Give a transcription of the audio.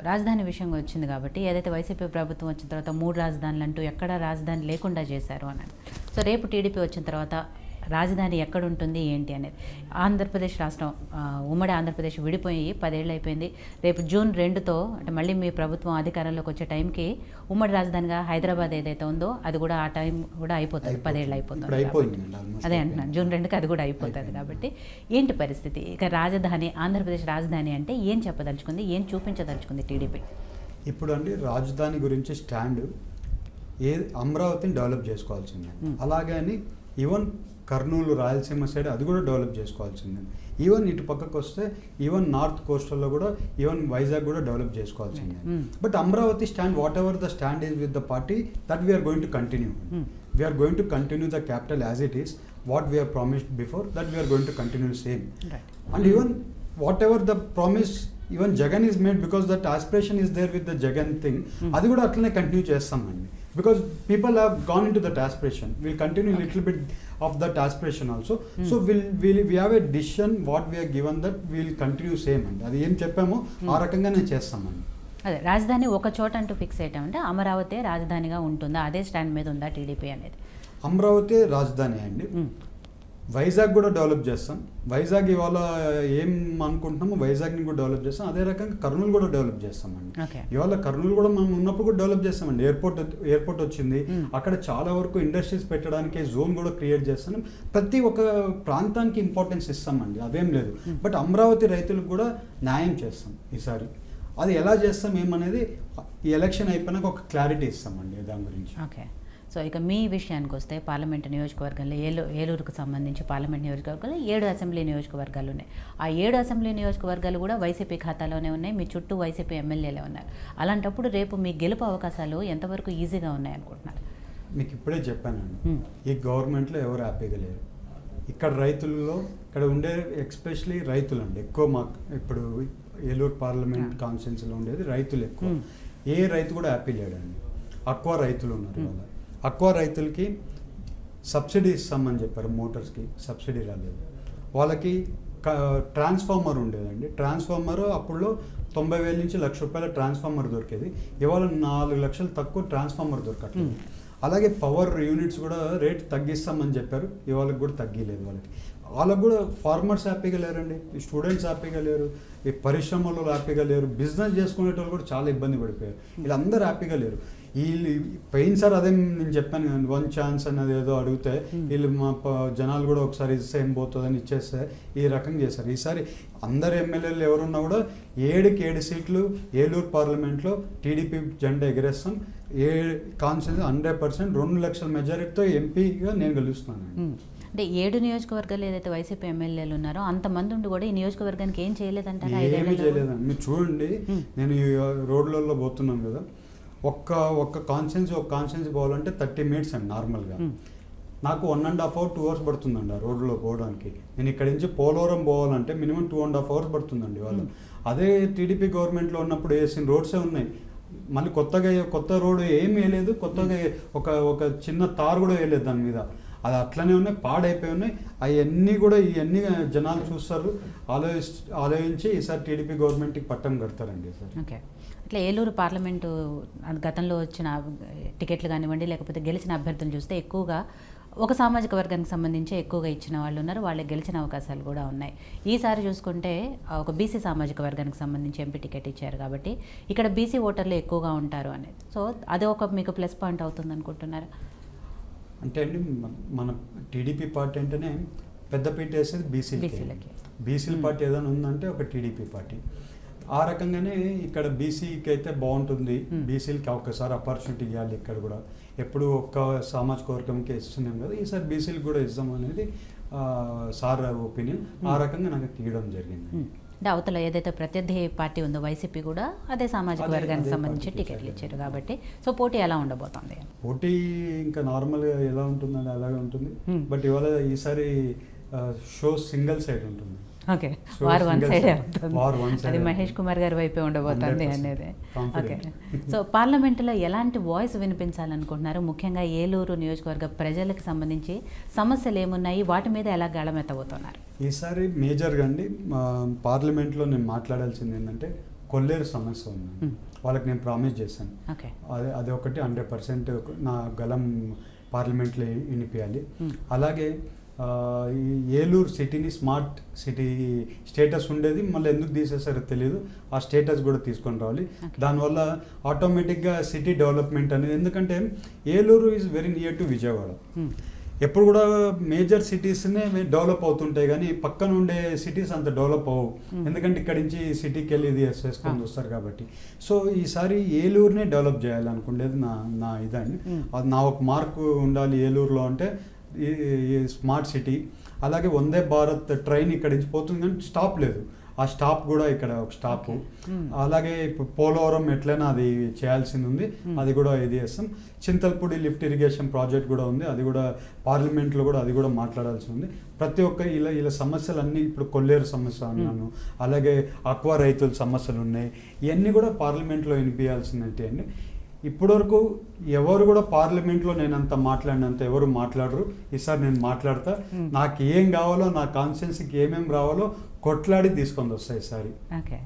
రాజధాని విషయంగా వచ్చింది కాబట్టి ఏదైతే వైసీపీ ప్రభుత్వం వచ్చిన తర్వాత 3 రాజధానులు అంటూ ఎక్కడా రాజధాని లేకుండా చేశారు అని. సో రేపు టీడీపీ వచ్చిన తర్వాత రాజధాని ఎక్కడ ఉంటుంది ఏంటి అనేది. ఆంధ్రప్రదేశ్ రాష్ట్రం ఉమ్మడి ఆంధ్రప్రదేశ్ విడిపోయి 10 ఏళ్ళు అయిపోయింది. రేపు జూన్ 2తో అంటే మళ్ళీ మీ ప్రభుత్వం అధికారంలోకి వచ్చే టైంకి ఉమ్మడి రాజధానిగా హైదరాబాద్ ఏదైతే ఉందో అది కూడా ఆ టైం కూడా అయిపోతుంది, 10 ఏళ్ళు అయిపోతుంది. అదే అంటున్నాను, జూన్ 2కి అది కూడా అయిపోతుంది. కాబట్టి ఏంటి పరిస్థితి? ఇక రాజధాని, ఆంధ్రప్రదేశ్ రాజధాని అంటే ఏం చెప్పదలుచుకుంది, ఏం చూపించదలుచుకుంది టీడీపీ? ఇప్పుడు అండి రాజధాని గురించి స్టాండ్ అమరావతిని డెవలప్ చేసుకోవాల్సిందే. అలాగని ఈవెన్ కర్నూలు, రాయలసీమ సైడ్ అది కూడా డెవలప్ చేసుకోవాల్సిందే. ఈవెన్ ఇటు పక్కకు వస్తే ఈవెన్ నార్త్ కోస్టల్లో కూడా ఈవెన్ వైజాగ్ కూడా డెవలప్ చేసుకోవాల్సిందే. But Amaravati stand, whatever the stand is with the party, that we are going to continue. We are going to continue the capital as it is. What we are promised before, that we are going to continue same. And even whatever the promise even Jagan is made, because that aspiration is there with the Jagan thing, అది కూడా అట్లనే continue చేస్తామండి. Because people have gone into that aspiration. We'll continue a little bit of that aspiration also. So we have a decision what we are given that we'll continue same and అది ఏం చెప్పామో ఆ రకంగానే చేస్తామండి. అదే రాజధాని ఒక చోట అంటూ ఫిక్స్ అయ్యామంటే అమరావతి రాజధానిగా ఉంటుందా, అదే స్టాండ్ మీద ఉందా టీడీపీ అనేది? అమరావతి రాజధాని అండి. వైజాగ్ కూడా డెవలప్ చేస్తాం. వైజాగ్ ఇవాళ ఏం అనుకుంటున్నామో వైజాగ్ని కూడా డెవలప్ చేస్తాం. అదే రకంగా కర్నూలు కూడా డెవలప్ చేస్తామండి. ఇవాళ కర్నూలు కూడా మనం ఉన్నప్పుడు కూడా డెవలప్ చేస్తామండి. ఎయిర్పోర్ట్ వచ్చింది, అక్కడ చాలా వరకు ఇండస్ట్రీస్ పెట్టడానికి జోన్ కూడా క్రియేట్ చేస్తున్నాం. ప్రతి ఒక్క ప్రాంతానికి ఇంపార్టెన్స్ ఇస్తామండి, అదేం లేదు. బట్ అమరావతి రైతులకు కూడా న్యాయం చేస్తాం ఈసారి. అది ఎలా చేస్తాం ఏమనేది ఈ ఎలక్షన్ అయిపోయినాక ఒక క్లారిటీ ఇస్తామండి దాని గురించి. ఓకే. సో ఇక మీ విషయానికి వస్తే పార్లమెంటు నియోజకవర్గంలో ఏలూరుకు సంబంధించి పార్లమెంట్ నియోజకవర్గంలో 7 అసెంబ్లీ నియోజకవర్గాలు ఉన్నాయి. ఆ 7 అసెంబ్లీ నియోజకవర్గాలు కూడా వైసీపీ ఖాతాలోనే ఉన్నాయి. మీ చుట్టూ వైసీపీ ఎమ్మెల్యేలే ఉన్నారు. అలాంటప్పుడు రేపు మీ గెలుపు అవకాశాలు ఎంతవరకు ఈజీగా ఉన్నాయి అనుకుంటున్నారు? మీకు ఇప్పుడే చెప్పానండి, ఈ గవర్నమెంట్లో ఎవరు హ్యాపీగా లేరు. ఇక్కడ రైతుల్లో ఇక్కడ ఉండే ఎస్పెషలీ రైతులు అండి ఎక్కువ. మాకు ఇప్పుడు ఏలూరు పార్లమెంట్ కాన్స్టిట్యున్సీలో ఉండేది రైతులు ఎక్కువ. ఏ రైతు కూడా హ్యాపీ లేడండి. ఎక్కువ రైతులు ఉన్నారు. వాళ్ళ ఎక్కువ రైతులకి సబ్సిడీ ఇస్తామని చెప్పారు, మోటార్స్కి సబ్సిడీ రాలేదు. వాళ్ళకి ట్రాన్స్ఫార్మర్ ఉండేదండి. ట్రాన్స్ఫార్మర్ అప్పుడు 90,000 నుంచి ₹1,00,000 ట్రాన్స్ఫార్మర్ దొరికేది. ఇవాళ 4 లక్షలు తక్కువ ట్రాన్స్ఫార్మర్ దొరకట్లేదు. అలాగే పవర్ యూనిట్స్ కూడా రేట్ తగ్గిస్తామని చెప్పారు, ఇవాళకి కూడా తగ్గలేదు. వాళ్ళకి కూడా ఫార్మర్స్ హ్యాపీగా లేరండి, స్టూడెంట్స్ హ్యాపీగా లేరు, ఈ పరిశ్రమలు హ్యాపీగా లేరు, బిజినెస్ చేసుకునేటోళ్ళు కూడా చాలా ఇబ్బంది పడిపోయారు. వీళ్ళందరూ హ్యాపీగా లేరు. వీళ్ళు పోయిన సార్ అదే నేను చెప్పాను కదండి, 1 ఛాన్స్ అన్నది ఏదో అడిగితే వీళ్ళు మా జనాలు కూడా ఒకసారి ఇస్తే ఏం పోతుందని ఇచ్చేస్తే ఈ రకంగా చేశారు. ఈసారి అందరు ఎమ్మెల్యేలు ఎవరున్నా కూడా 7 సీట్లు ఏలూరు పార్లమెంట్లో టీడీపీ జెండా ఎగరేస్తాం. కాన్స్టిట్యూన్సీ 100% 2 లక్షల మెజారిటీతో ఎంపీగా నేను గెలుస్తున్నాను. అంటే 7 నియోజకవర్గాలు ఏదైతే వైసీపీ ఎమ్మెల్యేలు ఉన్నారో అంతమంది ఉండి కూడా ఈ నియోజకవర్గానికి ఏం చేయలేదంటారా? ఏమీ చేయలేదండి. మీరు చూడండి, నేను ఈ రోడ్లలో పోతున్నాను కదా, ఒక్క కాన్స్టిట్యున్సీ పోవాలంటే 30 మినిట్స్ అండి నార్మల్గా. నాకు 1.5 hours 2 hours పడుతుందండి ఆ రోడ్లో పోవడానికి. నేను ఇక్కడి నుంచి పోలవరం పోవాలంటే మినిమం 2.5 hours పడుతుందండి వాళ్ళు. అదే టీడీపీ గవర్నమెంట్లో ఉన్నప్పుడు వేసిన రోడ్సే ఉన్నాయి. మళ్ళీ కొత్త రోడ్ ఏమి వేయలేదు, కొత్తగా ఒక చిన్న తారు కూడా వేయలేదు దాని మీద. అది అట్లనే ఉన్నాయి, పాడైపోయి ఉన్నాయి. ఇవన్నీ జనాలు చూస్తారు, ఆలోచించి ఈసారి టీడీపీ గవర్నమెంట్కి పట్టం కడతారండి సార్. ఓకే. అట్లా ఏలూరు పార్లమెంటు గతంలో వచ్చిన టికెట్లు కానివ్వండి, లేకపోతే గెలిచిన అభ్యర్థులు చూస్తే ఎక్కువగా ఒక సామాజిక వర్గానికి సంబంధించి ఎక్కువగా ఇచ్చిన వాళ్ళు ఉన్నారు, వాళ్ళకి గెలిచిన అవకాశాలు కూడా ఉన్నాయి. ఈసారి చూసుకుంటే ఒక బీసీ సామాజిక వర్గానికి సంబంధించి ఎంపీ టికెట్ ఇచ్చారు కాబట్టి ఇక్కడ బీసీ ఓటర్లు ఎక్కువగా ఉంటారు అనేది. సో అది ఒక మీకు ప్లస్ పాయింట్ అవుతుంది అనుకుంటున్నారు? అంటే అండి మన టీడీపీ పార్టీ అంటేనే పెద్దపీట వేసేది బీసీలకి. బీసీల పార్టీ ఏదైనా ఉందంటే ఒక టీడీపీ పార్టీ. ఆ రకంగానే ఇక్కడ బీసీకి అయితే బాగుంటుంది. బీసీలకి ఒక్కసారి ఆపర్చునిటీ ఇవ్వాలి. ఇక్కడ కూడా ఎప్పుడు ఒక్క సామాజిక వర్గంకి ఇస్తున్నాం కదా, ఈసారి బీసీలకు కూడా ఇద్దాం అనేది సార్ ఒపీనియన్. ఆ రకంగా నాకు తీయడం జరిగింది. అంటే అవతల ఏదైతే ప్రత్యర్థి పార్టీ ఉందో వైసీపీ కూడా అదే సామాజిక వర్గానికి సంబంధించి టికెట్లు ఇచ్చారు కాబట్టి సో పోటీ ఎలా ఉండబోతోంది? పోటీ ఇంకా నార్మల్గా ఎలా ఉంటుందని అలాగే ఉంటుంది. బట్ ఇవాళ ఈసారి షో సింగిల్ సైడ్ ఉంటుంది. ఓకే, వారు 1 సైడే అవుతుంది. అది మహేష్ కుమార్ గారి వైపే ఉండబోతుంది అనేది. ఓకే, సో పార్లమెంటులో ఎలాంటి వాయిస్ వినిపించాలనుకుంటున్నారు? ముఖ్యంగా ఏలూరు నియోజకవర్గ ప్రజలకు సంబంధించి సమస్యలు ఏమున్నాయి, వాటి మీద ఎలా గళమెత్తబోతున్నారు? ఈసారి మేజర్గా అండి పార్లమెంట్లో నేను మాట్లాడాల్సింది ఏంటంటే కొల్లేరు సమస్య ఉంది. వాళ్ళకి నేను ప్రామిస్ చేశాను, ఓకే, అది ఒకటి 100% నా గలం పార్లమెంట్లో వినిపించాలి. అలాగే ఈ ఏలూరు సిటీని స్మార్ట్ సిటీ స్టేటస్ ఉండేది, మళ్ళీ ఎందుకు తీసేసారో తెలియదు, ఆ స్టేటస్ కూడా తీసుకొని రావాలి. దానివల్ల ఆటోమేటిక్గా సిటీ డెవలప్మెంట్ అనేది, ఎందుకంటే Eluru is very near to Vijayawada. ఎప్పుడు కూడా మేజర్ సిటీస్నే డెవలప్ అవుతుంటాయి కానీ పక్కన ఉండే సిటీస్ అంత డెవలప్ అవ్వవు, ఎందుకంటే ఇక్కడి నుంచి సిటీకి వెళ్ళి ఇది వేసుకొని వస్తారు కాబట్టి. సో ఈసారి ఏలూరునే డెవలప్ చేయాలనుకునేది నా ఇదండి. అది నా ఒక మార్కు ఉండాలి ఏలూరులో అంటే ఈ స్మార్ట్ సిటీ. అలాగే వందే భారత్ ట్రైన్ ఇక్కడి నుంచి పోతుంది కానీ స్టాప్ లేదు, ఆ స్టాప్ కూడా ఇక్కడ ఒక స్టాప్. అలాగే ఇప్పుడు పోలవరం ఎట్లయినా అది చేయాల్సింది ఉంది, అది కూడా ఇది చేస్తాం. చింతల్పూడి లిఫ్ట్ ఇరిగేషన్ ప్రాజెక్ట్ కూడా ఉంది, అది కూడా పార్లమెంట్లో కూడా అది కూడా మాట్లాడాల్సి ఉంది. ప్రతి ఒక్క ఇలా సమస్యలన్నీ, ఇప్పుడు కొల్లేరు సమస్య అన్నాను, అలాగే ఆక్వా రైతుల సమస్యలు ఉన్నాయి, ఇవన్నీ కూడా పార్లమెంట్లో వినిపించాల్సినవి అండి. ఇప్పటివరకు ఎవరు కూడా పార్లమెంట్లో నేను అంత మాట్లాడినంత ఎవరు మాట్లాడరు. ఈసారి నేను మాట్లాడతా, నాకు ఏం కావాలో, నా కాన్స్టిట్యున్సీకి ఏమేమి రావాలో కొట్లాడి తీసుకొని వస్తాయి ఈసారి. ఓకే.